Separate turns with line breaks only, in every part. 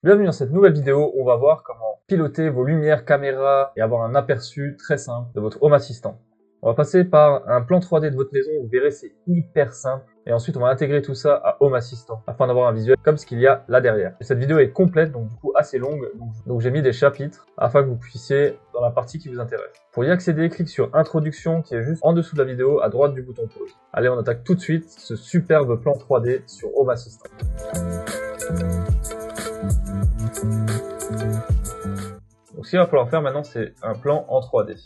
Bienvenue dans cette nouvelle vidéo où on va voir comment piloter vos lumières, caméras et avoir un aperçu très simple de votre Home Assistant. On va passer par un plan 3D de votre maison, vous verrez c'est hyper simple. Et ensuite on va intégrer tout ça à Home Assistant afin d'avoir un visuel comme ce qu'il y a là derrière. Et cette vidéo est complète, donc du coup assez longue, donc j'ai mis des chapitres afin que vous puissiez dans la partie qui vous intéresse. Pour y accéder, clique sur Introduction qui est juste en dessous de la vidéo à droite du bouton pause. Allez, on attaque tout de suite ce superbe plan 3D sur Home Assistant. Donc ce qu'il va falloir faire maintenant, c'est un plan en 3D,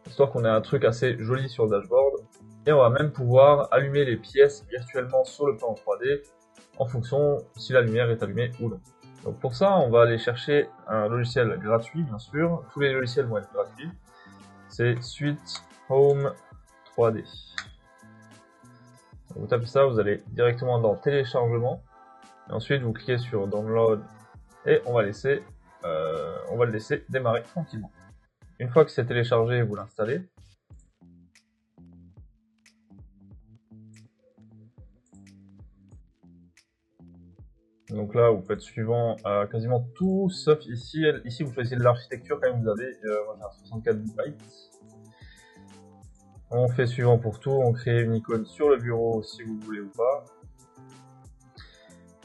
histoire qu'on ait un truc assez joli sur le dashboard. Et on va même pouvoir allumer les pièces virtuellement sur le plan en 3D en fonction si la lumière est allumée ou non. Donc pour ça, on va aller chercher un logiciel gratuit, bien sûr. Tous les logiciels vont être gratuits. C'est Suite Home 3D. Donc vous tapez ça, vous allez directement dans Téléchargement. Et ensuite, vous cliquez sur Download et on va le laisser démarrer tranquillement. Une fois que c'est téléchargé, vous l'installez. Donc là, vous faites suivant quasiment tout, sauf ici. Ici, vous choisissez de l'architecture quand même, vous avez moi j'ai un 64 bytes. On fait suivant pour tout, on crée une icône sur le bureau si vous voulez ou pas.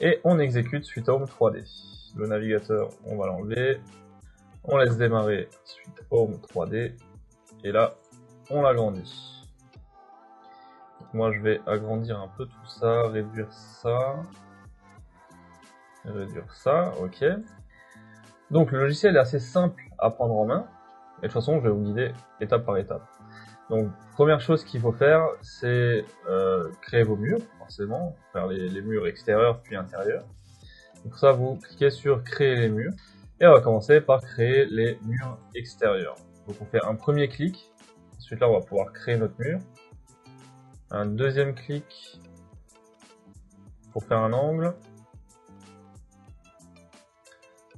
Et on exécute Suite Home 3D. Le navigateur, on va l'enlever. On laisse démarrer Suite Home 3D. Et là, on l'agrandit. Moi, je vais agrandir un peu tout ça, réduire ça. Réduire ça, ok. Donc, le logiciel est assez simple à prendre en main. Et de toute façon, je vais vous guider étape par étape. Donc, première chose qu'il faut faire, c'est créer vos murs, forcément. Faire les murs extérieurs puis intérieurs. Pour ça, vous cliquez sur Créer les murs. Et on va commencer par créer les murs extérieurs. Donc on fait un premier clic. Ensuite là, on va pouvoir créer notre mur. Un deuxième clic pour faire un angle.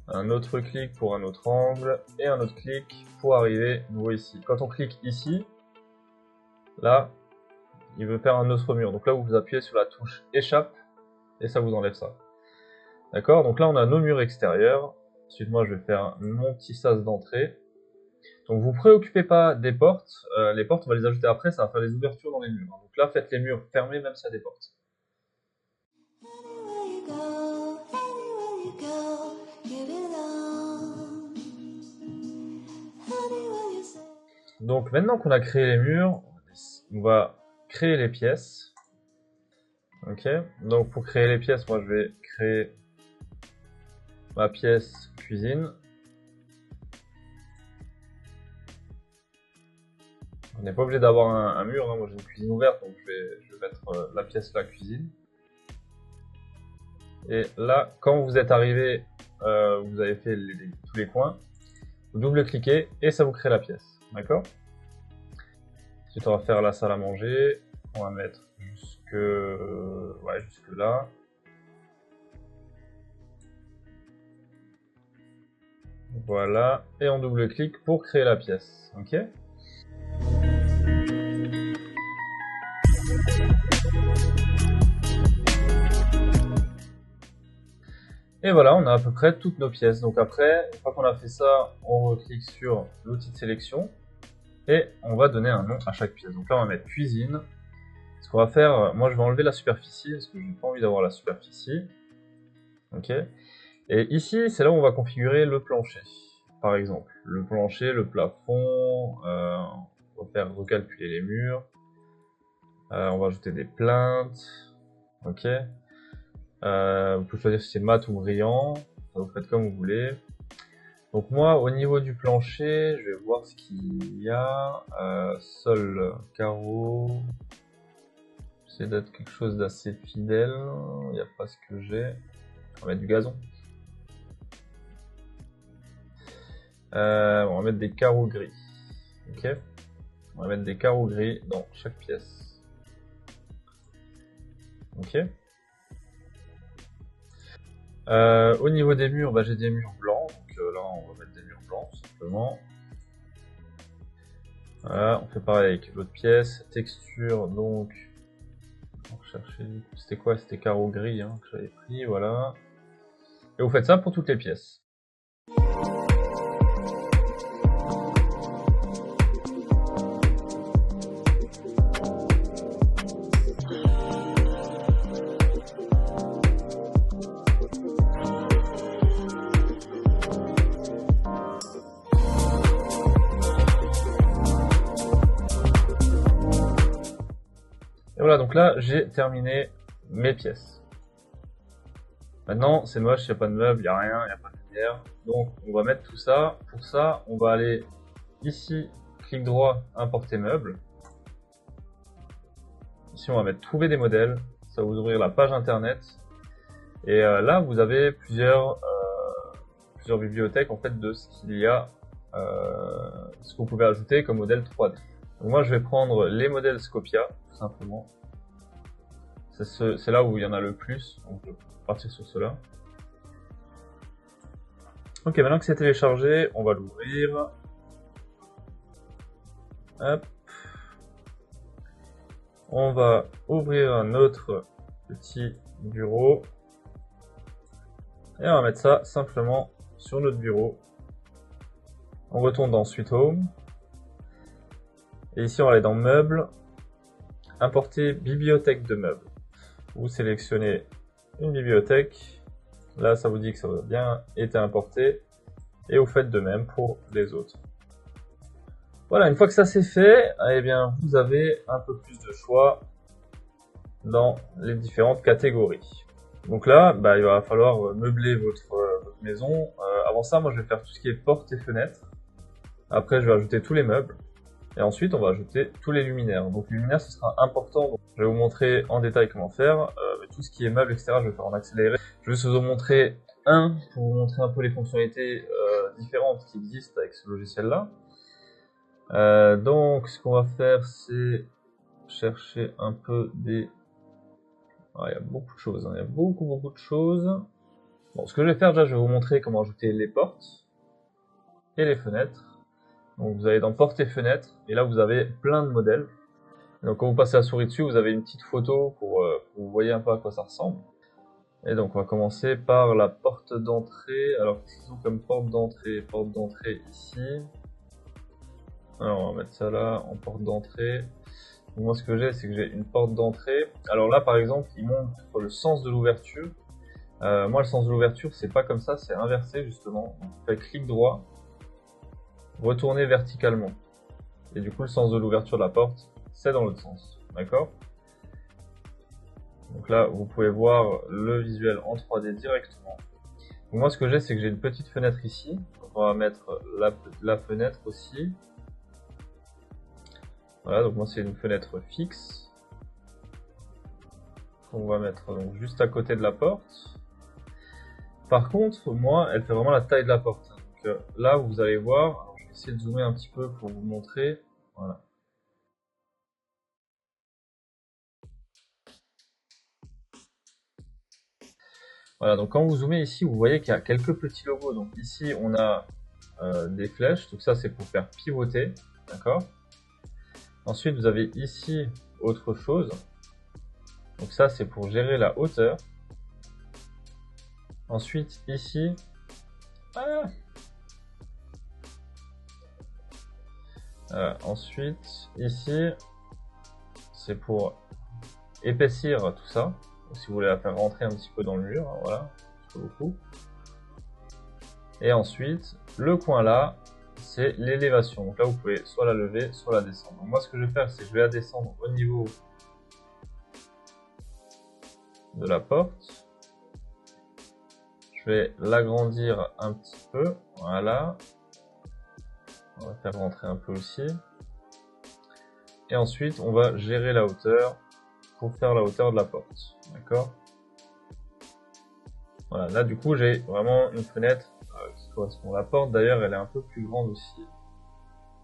Un autre clic pour un autre angle. Et un autre clic pour arriver nouveau ici. Quand on clique ici, là, il veut faire un autre mur. Donc là, vous appuyez sur la touche Échappe et ça vous enlève ça. D'accord, donc là on a nos murs extérieurs. Ensuite moi je vais faire mon petit sas d'entrée. Donc vous préoccupez pas des portes. Les portes on va les ajouter après, ça va faire les ouvertures dans les murs. Donc là faites les murs fermés même s'il y a des portes. Donc maintenant qu'on a créé les murs, on va créer les pièces. Ok, donc pour créer les pièces, moi je vais créer ma pièce cuisine. On n'est pas obligé d'avoir un mur, hein. Moi j'ai une cuisine ouverte, donc je vais mettre la pièce là, cuisine. Et là, quand vous êtes arrivé, vous avez fait tous les coins, vous double-cliquez et ça vous crée la pièce, d'accord? Ensuite on va faire la salle à manger, on va mettre jusque là. Voilà, et on double-clique pour créer la pièce, ok? Et voilà, on a à peu près toutes nos pièces. Donc après, une fois qu'on a fait ça, on reclique sur l'outil de sélection et on va donner un nom à chaque pièce. Donc là, on va mettre cuisine. Ce qu'on va faire, moi je vais enlever la superficie parce que je n'ai pas envie d'avoir la superficie. Ok. Et ici, c'est là où on va configurer le plancher. Par exemple, le plancher, le plafond, on va faire recalculer les murs. On va ajouter des plaintes. Ok. Vous pouvez choisir si c'est mat ou brillant, vous faites comme vous voulez. Donc moi, au niveau du plancher, je vais voir ce qu'il y a. Sol, carreau. J'essaie d'être quelque chose d'assez fidèle. Il n'y a pas ce que j'ai. On va mettre du gazon. On va mettre des carreaux gris. Ok. On va mettre des carreaux gris dans chaque pièce. Ok. Au niveau des murs, j'ai des murs blancs, donc là on va mettre des murs blancs tout simplement. Voilà, on fait pareil avec l'autre pièce, texture, donc on chercher, c'était quoi? C'était carreau gris hein, que j'avais pris, voilà. Et vous faites ça pour toutes les pièces. Et voilà, donc là, j'ai terminé mes pièces. Maintenant, c'est moche, il n'y a pas de meubles, il n'y a rien, il n'y a pas de lumière. Donc, on va mettre tout ça. Pour ça, on va aller ici, clic droit, importer meubles. Ici, on va mettre trouver des modèles. Ça va vous ouvrir la page internet. Et là, vous avez plusieurs bibliothèques en fait de ce qu'il y a, ce que vous pouvez ajouter comme modèle 3D. Donc moi, je vais prendre les modèles Scopia, tout simplement. C'est là où il y en a le plus, donc je vais partir sur cela. Ok, maintenant que c'est téléchargé, on va l'ouvrir. Hop. On va ouvrir un autre petit bureau. Et on va mettre ça simplement sur notre bureau. On retourne dans Suite Home. Et ici, on va aller dans Meubles, Importer bibliothèque de meubles. Vous sélectionnez une bibliothèque. Là, ça vous dit que ça a bien été importé. Et vous faites de même pour les autres. Voilà, une fois que ça c'est fait, eh bien, vous avez un peu plus de choix dans les différentes catégories. Donc là, il va falloir meubler votre maison. Avant ça, moi, je vais faire tout ce qui est portes et fenêtres. Après, je vais ajouter tous les meubles. Et ensuite, on va ajouter tous les luminaires. Donc, les luminaires, ce sera important. Donc, je vais vous montrer en détail comment faire. Tout ce qui est meubles, etc., je vais faire en accéléré. Je vais juste vous montrer pour vous montrer un peu les fonctionnalités différentes qui existent avec ce logiciel-là. Donc, ce qu'on va faire, c'est chercher un peu des... il y a beaucoup de choses, hein. Il y a beaucoup de choses. Bon, ce que je vais faire, déjà, je vais vous montrer comment ajouter les portes et les fenêtres. Donc, vous allez dans portes et fenêtres, et là, vous avez plein de modèles. Donc, quand vous passez la souris dessus, vous avez une petite photo pour que vous voyez un peu à quoi ça ressemble. Et donc, on va commencer par la porte d'entrée. Alors, qu'est-ce qu'ils ont comme porte d'entrée? Porte d'entrée ici. Alors, on va mettre ça là, en porte d'entrée. Moi, ce que j'ai, c'est que j'ai une porte d'entrée. Alors là, par exemple, il montre le sens de l'ouverture. Moi, le sens de l'ouverture, c'est pas comme ça, c'est inversé, justement. Donc, vous faites clic droit, retourner verticalement. Et du coup, le sens de l'ouverture de la porte, c'est dans l'autre sens. D'accord? Donc là, vous pouvez voir le visuel en 3D directement. Donc moi, ce que j'ai, c'est que j'ai une petite fenêtre ici. Donc on va mettre la fenêtre aussi. Voilà, donc moi, c'est une fenêtre fixe. On va mettre donc juste à côté de la porte. Par contre, moi, elle fait vraiment la taille de la porte. Donc là, vous allez voir, alors, je vais essayer de zoomer un petit peu pour vous montrer. Voilà. Voilà, donc quand vous zoomez ici, vous voyez qu'il y a quelques petits logos. Donc ici, on a des flèches. Donc ça, c'est pour faire pivoter. D'accord? Ensuite, vous avez ici autre chose. Donc ça, c'est pour gérer la hauteur. Ensuite, ici... ensuite, ici, c'est pour épaissir tout ça. Donc, si vous voulez la faire rentrer un petit peu dans le mur, hein, voilà, beaucoup. Et ensuite, le coin là, c'est l'élévation. Donc là, vous pouvez soit la lever, soit la descendre. Donc moi, ce que je vais faire, c'est que je vais la descendre au niveau de la porte. Je vais l'agrandir un petit peu, voilà. On va faire rentrer un peu aussi. Et ensuite, on va gérer la hauteur pour faire la hauteur de la porte. D'accord? Voilà, là du coup, j'ai vraiment une fenêtre qui correspond à la porte. D'ailleurs, elle est un peu plus grande aussi.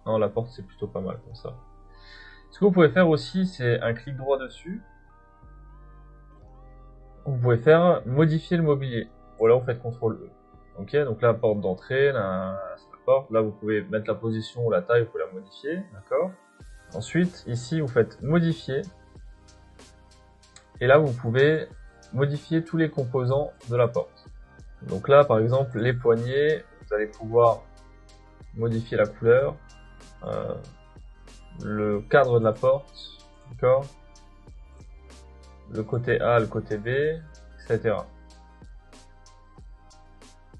Non, la porte, c'est plutôt pas mal comme ça. Ce que vous pouvez faire aussi, c'est un clic droit dessus. Vous pouvez faire modifier le mobilier. Ou alors, vous faites CTRL E. Ok, donc là, porte d'entrée, là, c'est la porte. Là, vous pouvez mettre la position ou la taille, vous pouvez la modifier. D'accord? Ensuite, ici, vous faites modifier. Et là, vous pouvez modifier tous les composants de la porte. Donc là, par exemple, les poignées, vous allez pouvoir modifier la couleur, le cadre de la porte, d'accord, le côté A, le côté B, etc.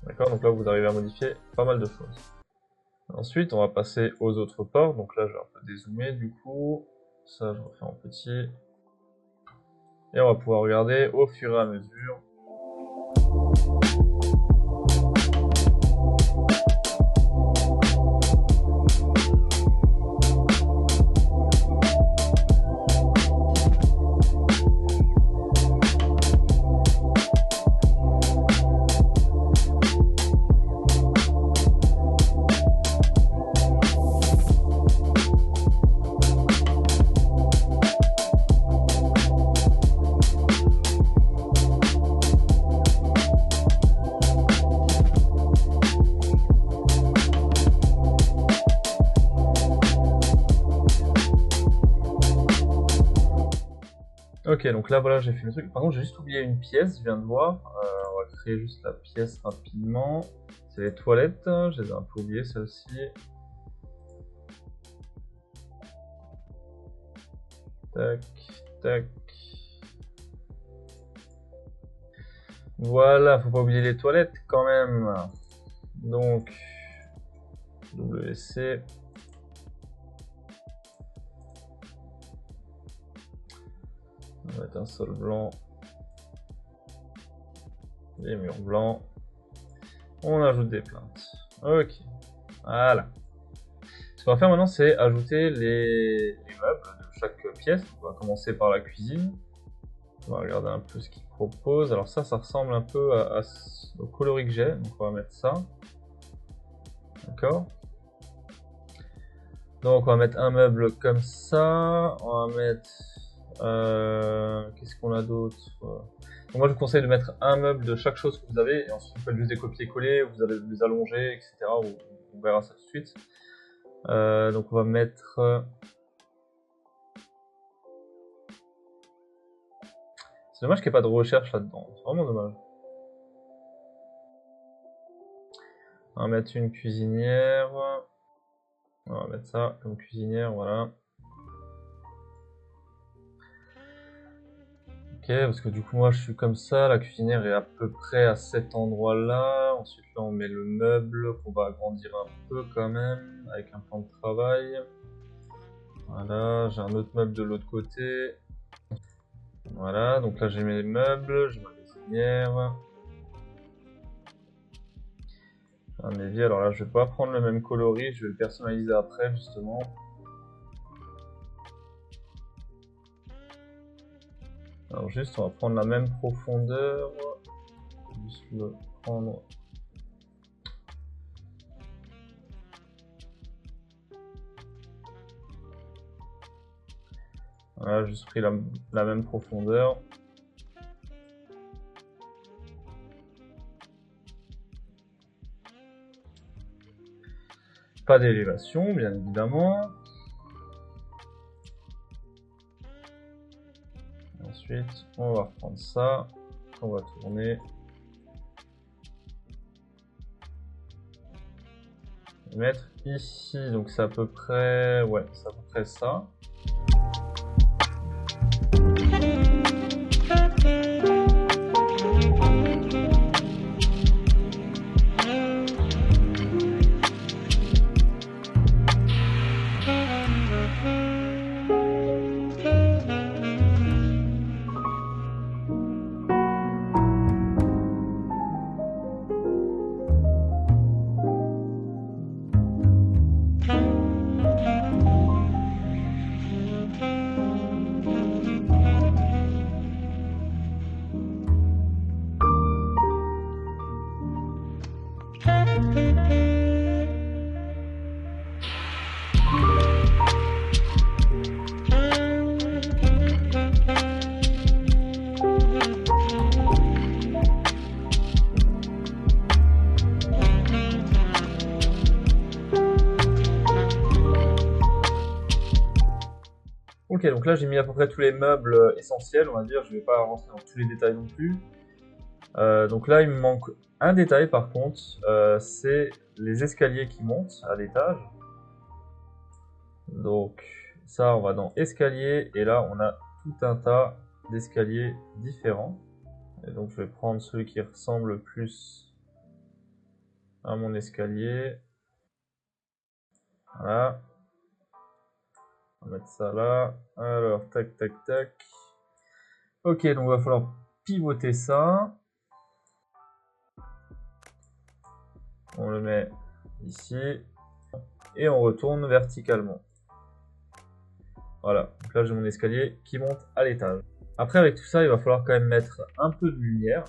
D'accord, donc là vous arrivez à modifier pas mal de choses. Ensuite, on va passer aux autres portes. Donc là, je vais un peu dézoomer du coup. Ça, je refais en petit. Et on va pouvoir regarder au fur et à mesure. Ok, donc là voilà, j'ai fait le truc. Par contre, j'ai juste oublié une pièce, je viens de voir. On va créer juste la pièce rapidement. C'est les toilettes, je les ai un peu oubliées celles-ci. Tac, tac. Voilà, faut pas oublier les toilettes quand même. Donc, WC. On va mettre un sol blanc. Des murs blancs. On ajoute des plaintes. Ok. Voilà. Ce qu'on va faire maintenant, c'est ajouter les meubles de chaque pièce. On va commencer par la cuisine. On va regarder un peu ce qu'il propose. Alors ça ressemble un peu au coloris que j'ai. Donc on va mettre ça. D'accord. Donc on va mettre un meuble comme ça. On va mettre... qu'est-ce qu'on a d'autre? Donc moi je vous conseille de mettre un meuble de chaque chose que vous avez. Et ensuite vous faites juste des copier-coller. Vous allez les allonger, etc. On verra ça tout de suite. Donc on va mettre... C'est dommage qu'il n'y ait pas de recherche là-dedans, c'est vraiment dommage. On va mettre une cuisinière. On va mettre ça comme cuisinière, voilà. Ok, parce que du coup moi je suis comme ça, la cuisinière est à peu près à cet endroit-là. Ensuite là on met le meuble qu'on va agrandir un peu quand même, avec un plan de travail. Voilà, j'ai un autre meuble de l'autre côté. Voilà, donc là j'ai mes meubles, j'ai ma cuisinière. Un évier, alors là je vais pas prendre le même coloris, je vais le personnaliser après justement. Alors juste on va prendre la même profondeur, juste le prendre. Voilà, juste pris la même profondeur. Pas d'élévation, bien évidemment. Ensuite, on va reprendre ça, on va tourner. Et mettre ici, donc c'est à peu près, ouais, c'est à peu près ça. Ok, donc là j'ai mis à peu près tous les meubles essentiels, on va dire, je vais pas rentrer dans tous les détails non plus. Donc là, il me manque un détail par contre, c'est les escaliers qui montent à l'étage. Donc ça, on va dans escalier et là, on a tout un tas d'escaliers différents. Et donc je vais prendre celui qui ressemble le plus à mon escalier. Voilà. On va mettre ça là. Alors, tac, tac, tac. Ok, donc il va falloir pivoter ça. On le met ici. Et on retourne verticalement. Voilà, donc là j'ai mon escalier qui monte à l'étage. Après avec tout ça, il va falloir quand même mettre un peu de lumière.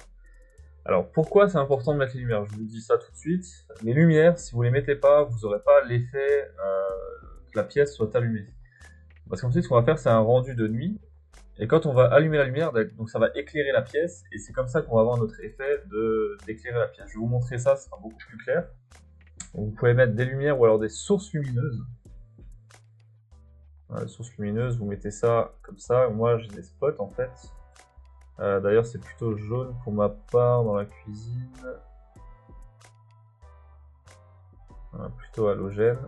Alors pourquoi c'est important de mettre les lumières? Je vous dis ça tout de suite. Les lumières, si vous les mettez pas, vous n'aurez pas l'effet que la pièce soit allumée. Parce qu'ensuite ce qu'on va faire, c'est un rendu de nuit. Et quand on va allumer la lumière, donc ça va éclairer la pièce. Et c'est comme ça qu'on va avoir notre effet d'éclairer la pièce. Je vais vous montrer ça, ce sera beaucoup plus clair. Donc, vous pouvez mettre des lumières ou alors des sources lumineuses. Voilà, les sources lumineuses, vous mettez ça comme ça. Moi j'ai des spots en fait. D'ailleurs c'est plutôt jaune pour ma part dans la cuisine. Voilà, plutôt halogène.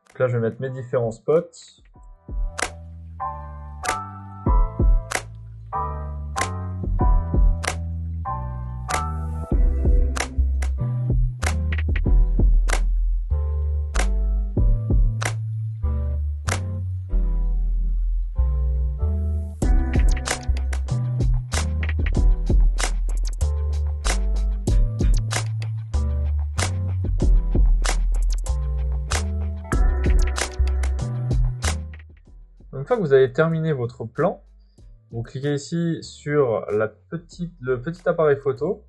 Donc là je vais mettre mes différents spots. Une fois que vous avez terminé votre plan, vous cliquez ici sur le petit appareil photo.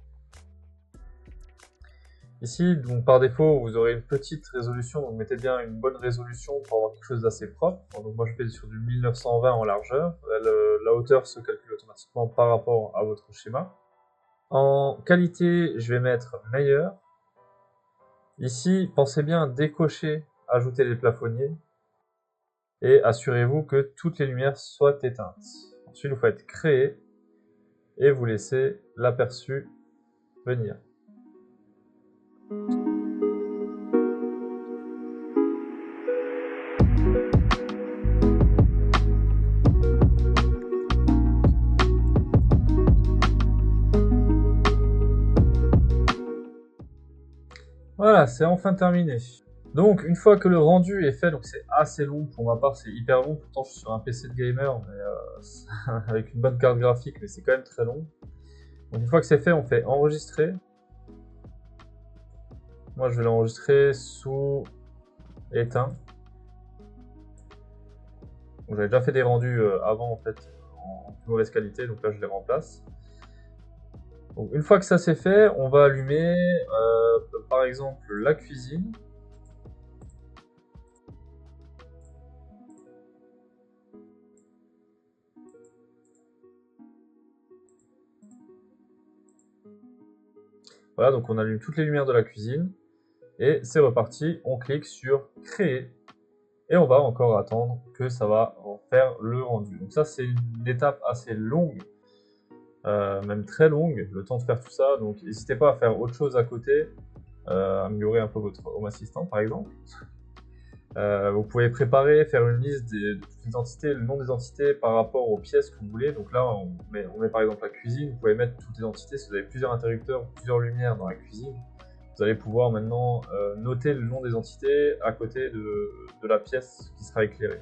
Ici, donc par défaut, vous aurez une petite résolution, donc mettez bien une bonne résolution pour avoir quelque chose d'assez propre. Donc moi je fais sur du 1920 en largeur. La hauteur se calcule automatiquement par rapport à votre schéma. En qualité, je vais mettre meilleur. Ici, pensez bien à décocher, ajouter les plafonniers. Et assurez-vous que toutes les lumières soient éteintes. Ensuite, vous faites créer et vous laissez l'aperçu venir. Voilà, c'est enfin terminé. Donc, une fois que le rendu est fait, donc c'est assez long, pour ma part c'est hyper long, pourtant je suis sur un PC de gamer, mais avec une bonne carte graphique, mais c'est quand même très long. Donc une fois que c'est fait, on fait enregistrer. Moi je vais l'enregistrer sous éteint. J'avais déjà fait des rendus avant en fait, en plus mauvaise qualité, donc là je les remplace. Donc, une fois que ça c'est fait, on va allumer par exemple la cuisine. Voilà, donc on allume toutes les lumières de la cuisine et c'est reparti. On clique sur créer et on va encore attendre que ça va en faire le rendu. Donc ça c'est une étape assez longue, même très longue, le temps de faire tout ça. Donc n'hésitez pas à faire autre chose à côté, améliorer un peu votre Home Assistant par exemple. Vous pouvez préparer, faire une liste de toutes les entités, le nom des entités par rapport aux pièces que vous voulez. Donc là, on met par exemple la cuisine. Vous pouvez mettre toutes les entités. Si vous avez plusieurs interrupteurs, plusieurs lumières dans la cuisine, vous allez pouvoir maintenant noter le nom des entités à côté de la pièce qui sera éclairée.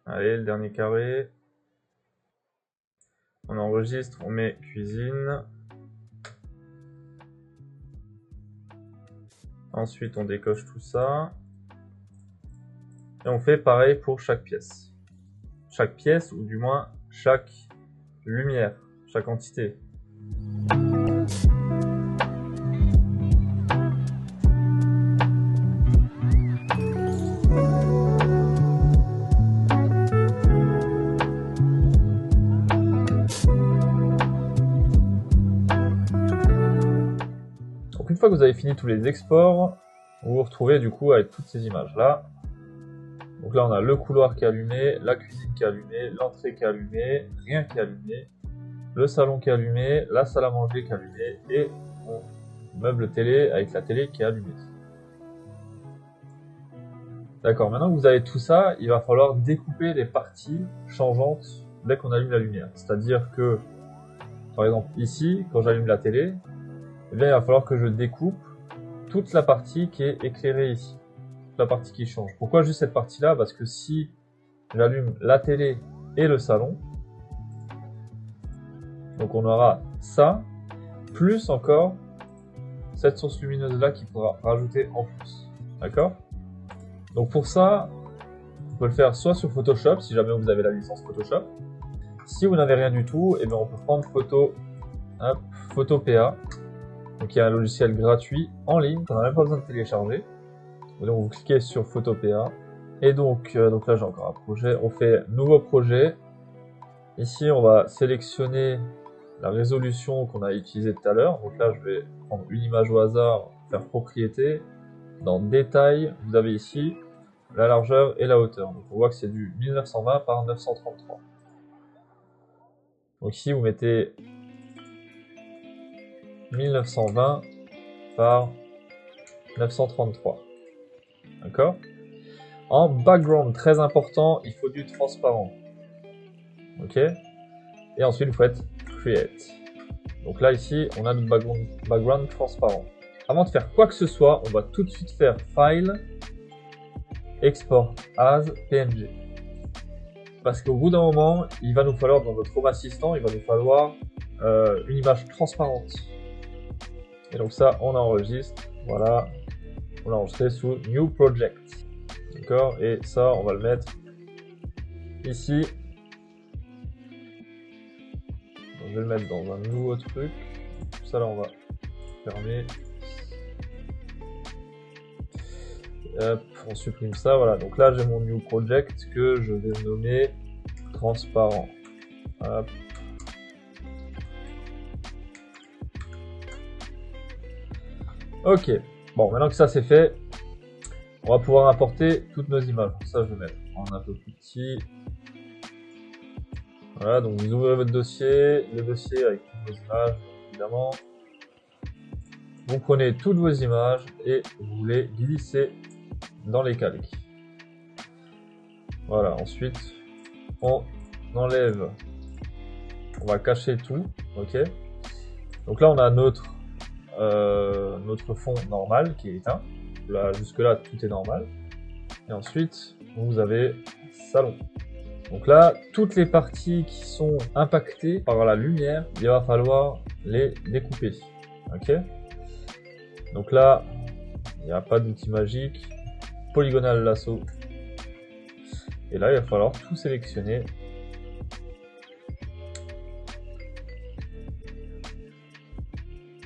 Allez, le dernier carré. On enregistre, on met cuisine. Ensuite, on décoche tout ça. Et on fait pareil pour chaque pièce. Chaque pièce, ou du moins chaque lumière, chaque entité. Une fois que vous avez fini tous les exports, vous vous retrouvez du coup avec toutes ces images-là. Donc là, on a le couloir qui est allumé, la cuisine qui est allumée, l'entrée qui est allumée, rien qui est allumé, le salon qui est allumé, la salle à manger qui est allumée, et mon meuble télé avec la télé qui est allumée. D'accord, maintenant que vous avez tout ça, il va falloir découper les parties changeantes dès qu'on allume la lumière. C'est-à-dire que, par exemple ici, quand j'allume la télé, eh bien, il va falloir que je découpe toute la partie qui est éclairée ici. Toute la partie qui change. Pourquoi juste cette partie-là? Parce que si j'allume la télé et le salon, donc on aura ça, plus encore cette source lumineuse-là qu'il faudra rajouter en plus. D'accord? Donc pour ça, on peut le faire soit sur Photoshop, si jamais vous avez la licence Photoshop. Si vous n'avez rien du tout, eh bien on peut prendre Photopea, donc il y a un logiciel gratuit en ligne, on n'a même pas besoin de télécharger. Donc vous cliquez sur Photopea, et donc là j'ai encore un projet, on fait nouveau projet. Ici on va sélectionner la résolution qu'on a utilisée tout à l'heure. Donc là je vais prendre une image au hasard, faire propriété. Dans détail, vous avez ici la largeur et la hauteur. Donc on voit que c'est du 1920 par 933. Donc ici vous mettez 1920 par 933. D'accord? En background, très important, il faut du transparent. Ok? Et ensuite vous faites create. Donc là ici on a notre background transparent. Avant de faire quoi que ce soit, on va tout de suite faire File, Export as PNG. Parce qu'au bout d'un moment, il va nous falloir, dans notre Home Assistant, il va nous falloir une image transparente. Et donc ça, on enregistre, voilà, on l'a enregistré sous New Project. D'accord? Et ça, on va le mettre ici. Donc, je vais le mettre dans un nouveau truc. Ça là, on va fermer. Hop, on supprime ça, voilà. Donc là, j'ai mon new project que je vais nommer transparent. Hop. Ok. Bon, maintenant que ça c'est fait, on va pouvoir importer toutes nos images. Donc ça, je vais mettre en un peu plus petit. Voilà, donc vous ouvrez votre dossier, le dossier avec toutes vos images, évidemment. Vous prenez toutes vos images et vous les glissez dans les calques. Voilà, ensuite on enlève, on va cacher tout, ok. Donc là on a notre fond normal qui est éteint. Là jusque là tout est normal. Et ensuite vous avez salon. Donc là toutes les parties qui sont impactées par la lumière, il va falloir les découper, ok. Donc là il n'y a pas d'outil magique. Polygonal lasso. Et là, il va falloir tout sélectionner.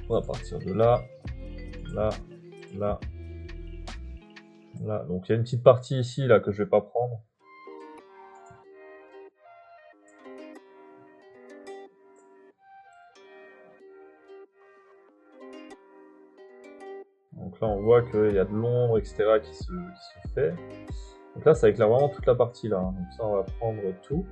On va partir de là, là, là, là. Donc il y a une petite partie ici là que je vais pas prendre. Donc là, on voit qu'il y a de l'ombre, etc. qui se fait. Donc là, ça éclaire vraiment toute la partie là. Donc ça, on va prendre tout.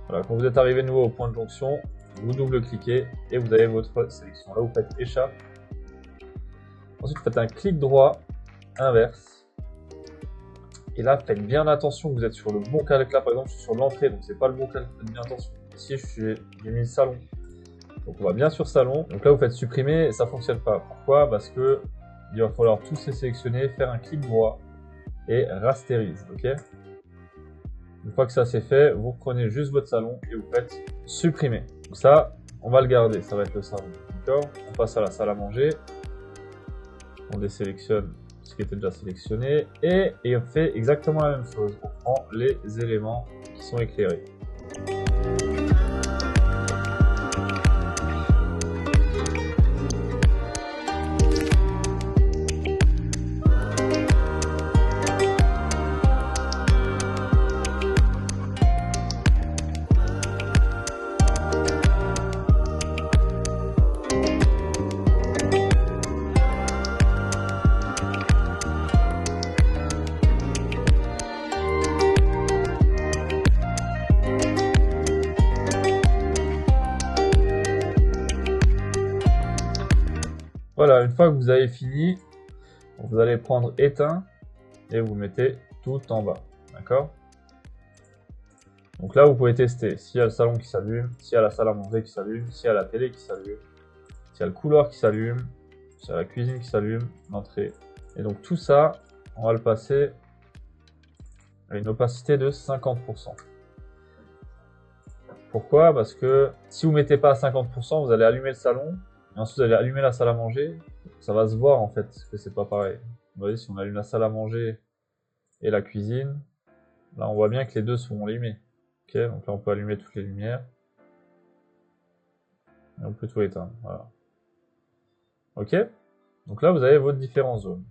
Voilà, quand vous êtes arrivé de nouveau au point de jonction, vous double-cliquez et vous avez votre sélection. Là, vous faites échappe. Ensuite, vous faites un clic droit inverse. Et là, faites bien attention, vous êtes sur le bon calque. Là, par exemple, je suis sur l'entrée, donc c'est pas le bon calque. Faites bien attention. Ici, j'ai mis le salon. Donc on va bien sur salon. Donc là, vous faites supprimer et ça fonctionne pas. Pourquoi? Parce que il va falloir tous les sélectionner, faire un clic droit et rasterize. Ok. Une fois que ça c'est fait, vous reprenez juste votre salon et vous faites supprimer. Donc ça, on va le garder. Ça va être le salon. D'accord. On passe à la salle à manger. On désélectionne ce qui était déjà sélectionné et on fait exactement la même chose. On prend les éléments qui sont éclairés. Voilà, une fois que vous avez fini, vous allez prendre éteint et vous mettez tout en bas. D'accord? Donc là, vous pouvez tester s'il y a le salon qui s'allume, s'il y a la salle à manger qui s'allume, s'il y a la télé qui s'allume, s'il y a le couloir qui s'allume, s'il y a la cuisine qui s'allume, l'entrée. Et donc tout ça, on va le passer à une opacité de 50%. Pourquoi? Parce que si vous ne mettez pas à 50%, vous allez allumer le salon, et ensuite vous allez allumer la salle à manger. Ça va se voir en fait que c'est pas pareil. Vous voyez, si on allume la salle à manger et la cuisine, là on voit bien que les deux sont allumés. Ok, donc là on peut allumer toutes les lumières. Et on peut tout éteindre, voilà. Ok, donc là vous avez vos différentes zones.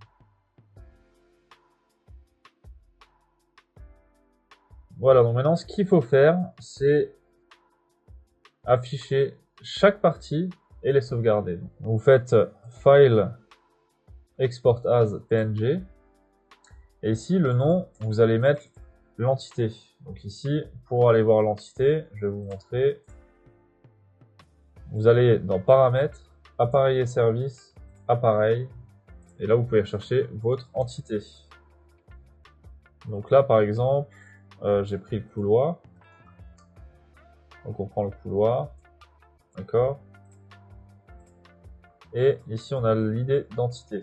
Voilà, donc maintenant ce qu'il faut faire, c'est afficher chaque partie et les sauvegarder. Donc, vous faites File, Export as PNG. Et ici, le nom, vous allez mettre l'entité. Donc ici, pour aller voir l'entité, je vais vous montrer. Vous allez dans Paramètres, Appareil et services, Appareil. Et là, vous pouvez rechercher votre entité. Donc là, par exemple, j'ai pris le couloir. Donc on prend le couloir. D'accord. Et ici, on a l'idée d'entité.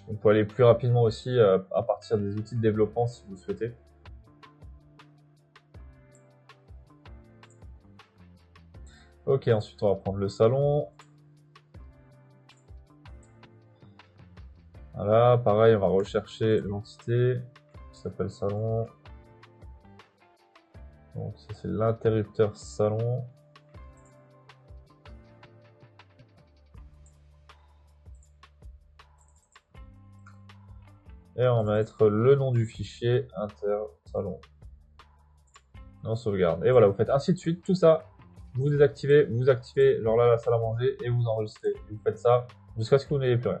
Vous pouvez aller plus rapidement aussi à partir des outils de développement si vous le souhaitez. Ok, ensuite on va prendre le salon. Voilà, pareil, on va rechercher l'entité qui s'appelle salon. Donc ça c'est l'interrupteur salon. Et on va mettre le nom du fichier inter-salon. On sauvegarde. Et voilà, vous faites ainsi de suite, tout ça. Vous désactivez, vous activez, genre là, la salle à manger, et vous enregistrez. Et vous faites ça jusqu'à ce que vous n'ayez plus rien.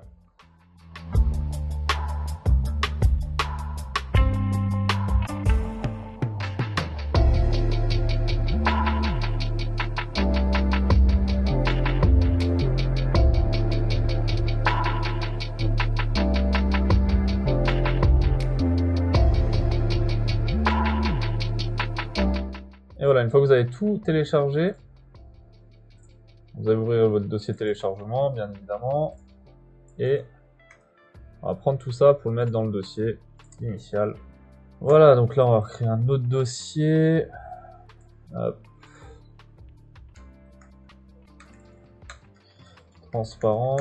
Et voilà, une fois que vous avez tout téléchargé, vous allez ouvrir votre dossier téléchargement, bien évidemment. Et on va prendre tout ça pour le mettre dans le dossier initial. Voilà, donc là on va créer un autre dossier. Hop. Transparent.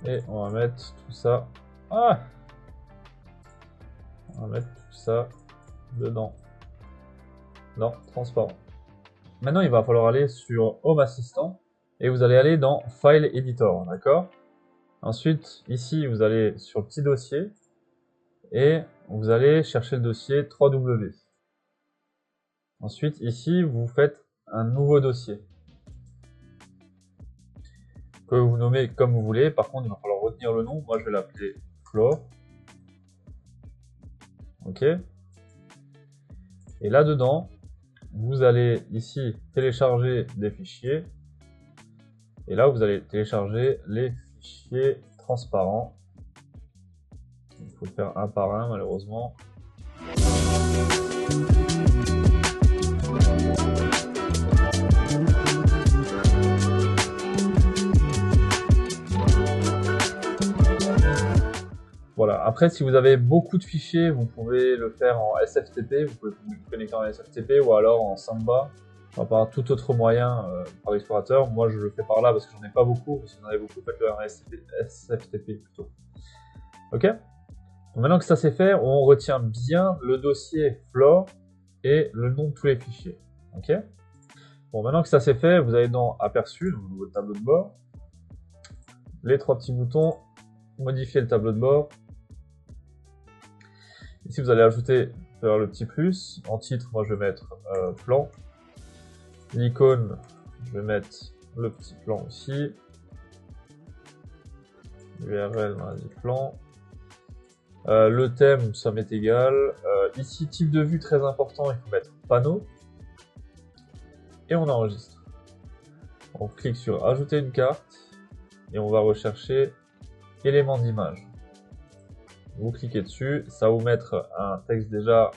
Et on va mettre tout ça. Ah! On va mettre tout ça dedans. Non, transparent. Maintenant, il va falloir aller sur Home Assistant et vous allez aller dans File Editor, d'accord? Ensuite, ici, vous allez sur le petit dossier et vous allez chercher le dossier 3W. Ensuite, ici, vous faites un nouveau dossier que vous nommez comme vous voulez. Par contre, il va falloir retenir le nom. Moi, je vais l'appeler Floor. Ok. Et là-dedans, vous allez ici télécharger des fichiers. Et là, vous allez télécharger les fichiers transparents. Il faut le faire un par un, malheureusement. Voilà. Après, si vous avez beaucoup de fichiers, vous pouvez le faire en SFTP. Vous pouvez vous connecter en SFTP ou alors en Samba. Enfin, par tout autre moyen par l'explorateur. Moi, je le fais par là parce que j'en ai pas beaucoup. Si vous en avez beaucoup, faites-le en SFTP plutôt. Ok? Donc maintenant que ça c'est fait, on retient bien le dossier Floor et le nom de tous les fichiers. Ok? Bon, maintenant que ça c'est fait, vous allez dans Aperçu, donc votre tableau de bord. Les trois petits boutons, modifier le tableau de bord. Ici, vous allez ajouter le petit plus. En titre, moi je vais mettre plan. L'icône, je vais mettre le petit plan aussi. URL, on a dit plan. Le thème, ça m'est égal. Ici, type de vue très important, il faut mettre panneau. Et on enregistre. on clique sur ajouter une carte et on va rechercher éléments d'image. Vous cliquez dessus, ça va vous mettre un texte déjà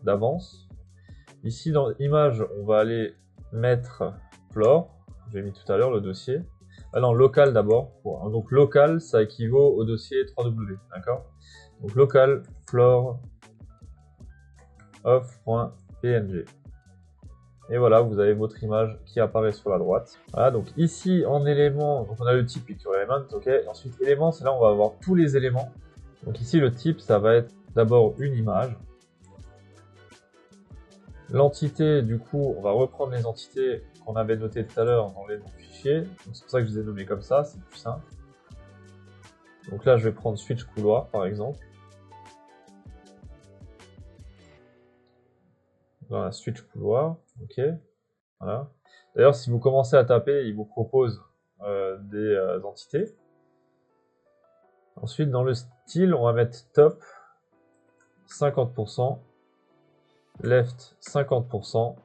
d'avance. Ici dans image, on va aller mettre floor, j'ai mis tout à l'heure le dossier. Ah non, local d'abord. Donc local, ça équivaut au dossier 3W, d'accord? Donc local floor of.png. Et voilà, vous avez votre image qui apparaît sur la droite. Voilà, donc ici en élément, donc on a le type picture element, ok. Ensuite éléments, c'est là où on va avoir tous les éléments. Donc ici le type, ça va être d'abord une image. L'entité, du coup, on va reprendre les entités qu'on avait notées tout à l'heure dans les fichiers. C'est pour ça que je les ai nommés comme ça, c'est plus simple. Donc là, je vais prendre switch couloir, par exemple. Voilà, switch couloir, ok. Voilà. D'ailleurs, si vous commencez à taper, il vous propose des entités. Ensuite, dans le style, on va mettre top 50%, left 50%,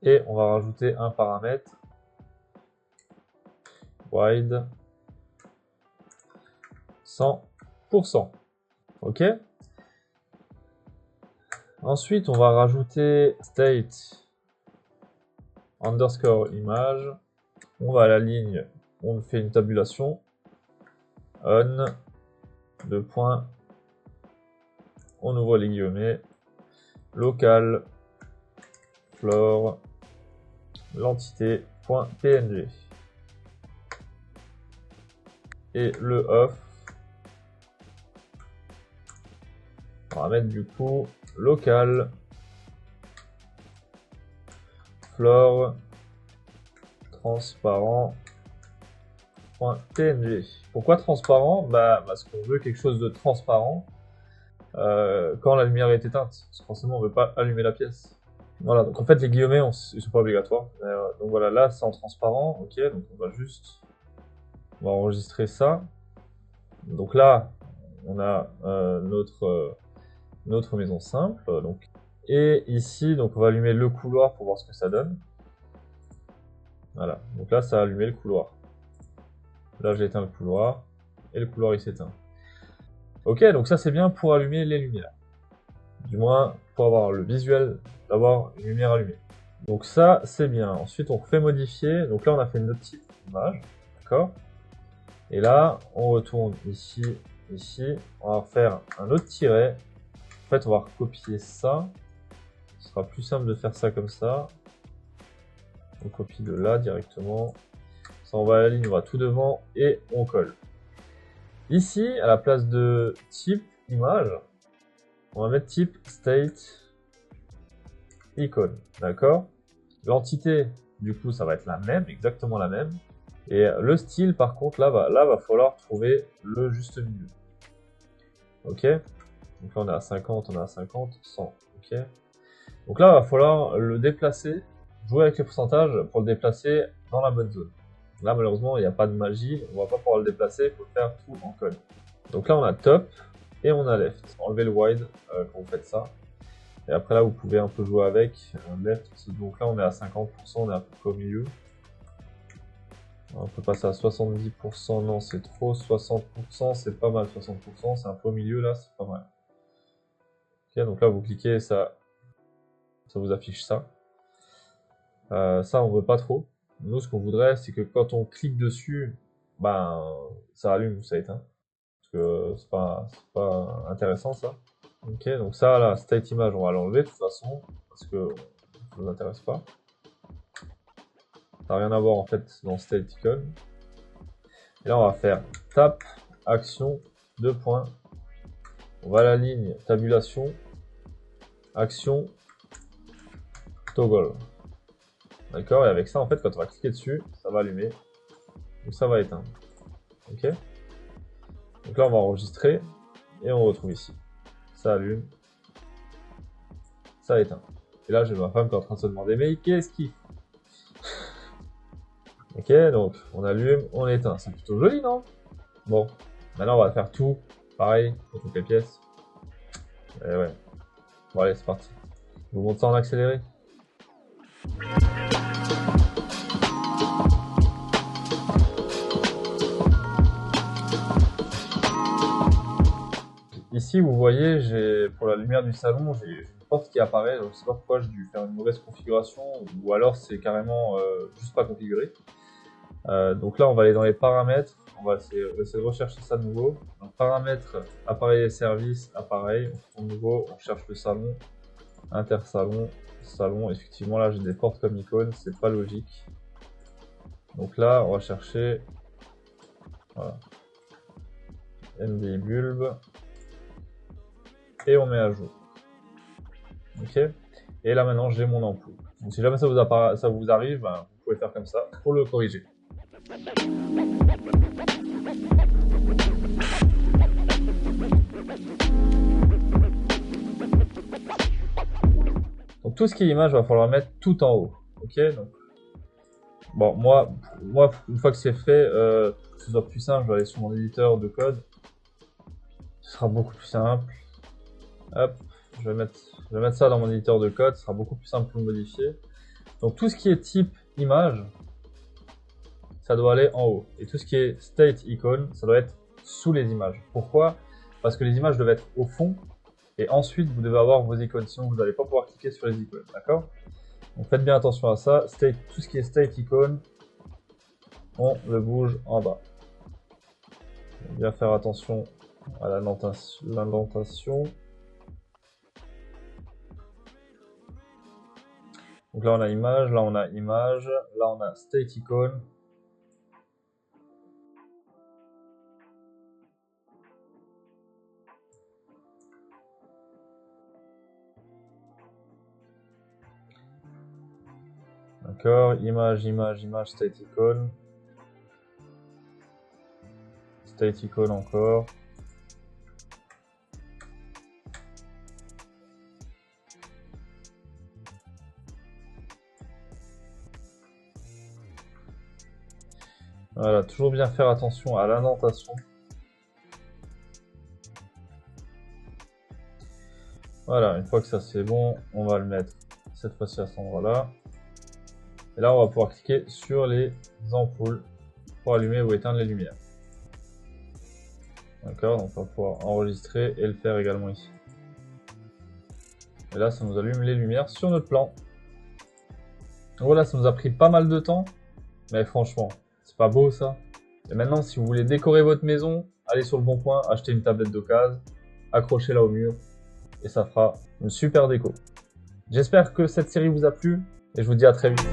et on va rajouter un paramètre wide 100%. Ok. Ensuite, on va rajouter state underscore image. On va à la ligne, on fait une tabulation. On, deux points, on ouvre les guillemets, local, floor, l'entité.png. Et le off, on va mettre du coup local, floor, transparent.png. Pourquoi transparent? Parce qu'on veut quelque chose de transparent quand la lumière est éteinte. Parce que forcément, on ne veut pas allumer la pièce. Voilà, donc en fait, les guillemets, ils sont pas obligatoires. Donc voilà, là, c'est en transparent. Ok, donc on va enregistrer ça. Donc là, on a notre maison simple. Donc, et ici, donc on va allumer le couloir pour voir ce que ça donne. Voilà, donc là, ça a allumé le couloir. Là, j'ai éteint le couloir et le couloir il s'éteint. Ok, donc ça c'est bien pour allumer les lumières. Du moins, pour avoir le visuel d'avoir une lumière allumée. Donc ça, c'est bien. Ensuite, on fait modifier. Donc là, on a fait notre type image. D'accord. Et là, on retourne ici, ici. On va faire un autre tiret. En fait, on va recopier ça. Ce sera plus simple de faire ça comme ça. On copie de là directement. Ça, on va à la ligne, on va tout devant et on colle. Ici, à la place de type image, on va mettre type state icon. D'accord. L'entité, du coup, ça va être la même, exactement la même. Et le style, par contre, là, va falloir trouver le juste milieu. Ok. Donc là, on est à 50, on est à 50, 100. Ok. Donc là, il va falloir le déplacer, jouer avec les pourcentages pour le déplacer dans la bonne zone. Là, malheureusement, il n'y a pas de magie, on va pas pouvoir le déplacer, il faut faire tout en code. Donc là, on a top et on a left. Enlevez le wide quand vous faites ça. Et après là, vous pouvez un peu jouer avec left. Donc là, on est à 50%, on est à peu près au milieu. On peut passer à 70%, non, c'est trop. 60%, c'est pas mal. 60%, c'est un peu au milieu là, c'est pas mal. Ok, donc là, vous cliquez, ça vous affiche ça. Ça, on veut pas trop. Nous, ce qu'on voudrait, c'est que quand on clique dessus, ça allume ou ça éteint. Parce que c'est pas intéressant ça. Ok, donc ça, là, state image, on va l'enlever de toute façon, parce que ça nous intéresse pas. Ça n'a rien à voir en fait dans state icon. Et là, on va faire tap, action, 2 points. On va à la ligne tabulation, action, toggle. D'accord, et avec ça, en fait, quand on va cliquer dessus, ça va allumer. Donc ça va éteindre. Ok. Donc là, on va enregistrer et on retrouve ici. Ça allume, ça éteint. Et là, j'ai ma femme qui est en train de se demander, mais qu'est-ce qu'il fait? Ok, donc on allume, on éteint. C'est plutôt joli, non? Bon, maintenant on va faire tout pareil pour toutes les pièces. Et ouais. Bon, allez, c'est parti. Je vous montre ça en accéléré. Ici, vous voyez, pour la lumière du salon, j'ai une porte qui apparaît. Donc, je sais pas pourquoi j'ai dû faire une mauvaise configuration, ou alors c'est carrément juste pas configuré. Donc là, on va aller dans les paramètres. On va essayer de rechercher ça de nouveau. Donc, paramètres, appareil et services, appareil. On trouve nouveau, on cherche le salon, intersalon, salon. Effectivement, là, j'ai des portes comme icône, c'est pas logique. Donc là, on va chercher, voilà, NDI bulbe. Et on met à jour. Ok. Et là maintenant j'ai mon ampoule. Donc si jamais ça vous arrive, ben, vous pouvez faire comme ça pour le corriger. Donc tout ce qui est image, va falloir mettre tout en haut. Ok. Donc bon, moi une fois que c'est fait, pour que ce soit plus simple, je vais aller sur mon éditeur de code. Ce sera beaucoup plus simple. Hop, je vais mettre ça dans mon éditeur de code, ce sera beaucoup plus simple pour le modifier. Donc tout ce qui est type image, ça doit aller en haut. Et tout ce qui est state icon, ça doit être sous les images. Pourquoi? Parce que les images doivent être au fond, et ensuite vous devez avoir vos icônes, sinon vous n'allez pas pouvoir cliquer sur les icônes, d'accord? Donc faites bien attention à ça. Tout ce qui est state icon, on le bouge en bas. Bien faire attention à l'indentation. Donc là on a image, là on a image, là on a state icon. D'accord, image, state icon. State icon encore. Voilà, toujours bien faire attention à l'indentation. Voilà, une fois que ça c'est bon, on va le mettre cette fois-ci à cet endroit-là. Et là, on va pouvoir cliquer sur les ampoules pour allumer ou éteindre les lumières. D'accord, donc on va pouvoir enregistrer et le faire également ici. Et là, ça nous allume les lumières sur notre plan. Donc voilà, ça nous a pris pas mal de temps, mais franchement, c'est pas beau ça? Et maintenant, si vous voulez décorer votre maison, allez sur le bon coin, achetez une tablette d'occasion, accrochez-la au mur, et ça fera une super déco. J'espère que cette série vous a plu, et je vous dis à très vite.